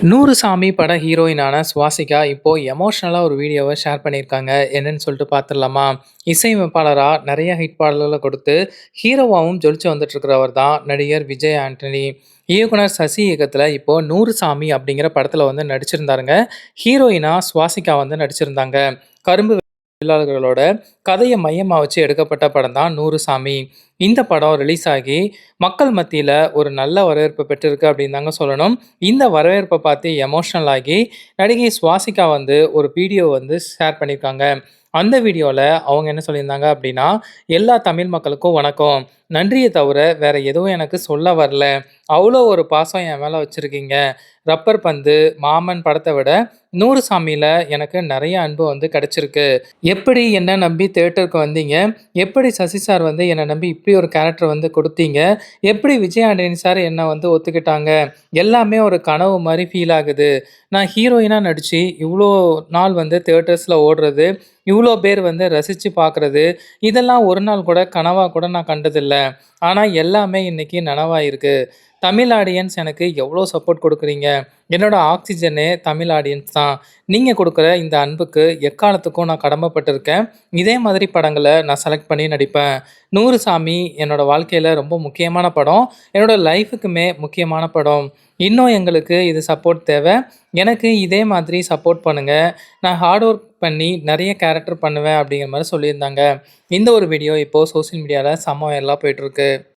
நூறுசாமி பட ஹீரோயினான சுவாசிகா இப்போ எமோஷனலா ஒரு வீடியோவை ஷேர் பண்ணியிருக்காங்க. என்னன்னு சொல்லிட்டு பார்த்துடலாமா? இசையமைப்பாளரா நிறைய ஹிட் பாடல்கள கொடுத்து ஹீரோவாவும் ஜொலிச்சு வந்துட்டு இருக்கிறவர் தான் நடிகர் விஜய் ஆண்டனி. இயக்குனர் சசி இயக்கத்துல இப்போ நூறுசாமி அப்படிங்கிற படத்துல வந்து நடிச்சிருந்தாருங்க. ஹீரோயினா சுவாசிகா வந்து நடிச்சிருந்தாங்க. கரும்பு தொழிலாளர்களோட கதையை மையமா வச்சு எடுக்கப்பட்ட படம் தான் நூறுசாமி. இந்த படம் ரிலீஸ் ஆகி மக்கள் மத்தியில ஒரு நல்ல வரவேற்பு பெற்றிருக்கு அப்படின்னு தாங்க சொல்லணும். இந்த வரவேற்பை பார்த்து எமோஷனல் ஆகி நடிகை சுவாசிகா வந்து ஒரு வீடியோ வந்து ஷேர் பண்ணியிருக்காங்க. அந்த வீடியோல அவங்க என்ன சொல்லியிருந்தாங்க அப்படின்னா, "எல்லா தமிழ் மக்களுக்கும் வணக்கம். நன்றிய தவிர வேற எதுவும் எனக்கு சொல்ல வரல. அவ்வளோ ஒரு பாசம் என் மேல வச்சிருக்கீங்க. ரப்பர் பந்து, மாமன் படத்த விட நூறுசாமியில எனக்கு நெறைய அன்பு வந்து கிடைச்சிருக்கு. எப்படி என்ன நம்பி தியேட்டருக்கு வந்தீங்க? எப்படி சசி சார் வந்து என்ன நம்பி இப்படி ஒரு கேரக்டர் வந்து குடுத்தீங்க? எப்படி விஜய் ஆண்டனி சார் என்ன வந்து ஒத்துக்கிட்டாங்க? எல்லாமே ஒரு கனவு மாரி ஃபீல் ஆகுது. நான் ஹீரோயினா நடிச்சு இவ்ளோ நாள் வந்து தியேட்டர்ஸ்ல ஓடுறது, இவ்ளோ பேர் வந்து ரசிச்சு பார்க்குறது, இதெல்லாம் ஒரு நாள் கூட கனவா கூட நான் கண்டதில்ல. ஆனா எல்லாமே இன்னைக்கு நனவாயிருக்கு. தமிழ் ஆடியன்ஸ் எனக்கு எவ்வளோ சப்போர்ட் குடுக்குறீங்க. என்னோட ஆக்ஸிஜனே தமிழ் ஆடியன்ஸ் தான். நீங்க குடுக்குற இந்த அன்புக்கு எக்காலத்துக்கும் நான் கடமைப்பட்டிருக்கேன். இதே மாதிரி படங்கள நான் செலக்ட் பண்ணி நடிப்பேன். நூறுசாமி என்னோட வாழ்க்கையில ரொம்ப முக்கியமான படம். என்னோட லைஃப்‌க்குமே முக்கியமான படம். இன்னும் எங்களுக்கு இது சப்போர்ட் தேவ. எனக்கு இதே மாதிரி சப்போர்ட் பண்ணுங்க. நான் ஹார்ட் ஒர்க் பண்ணி நெறைய கேரக்டர் பண்ணுவேன்." அப்படிங்கிற மாரி சொல்லியிருந்தாங்க. இந்த ஒரு வீடியோ இப்போ சோசியல் மீடியால செம்ம வைரலா போயிட்டுருக்கு.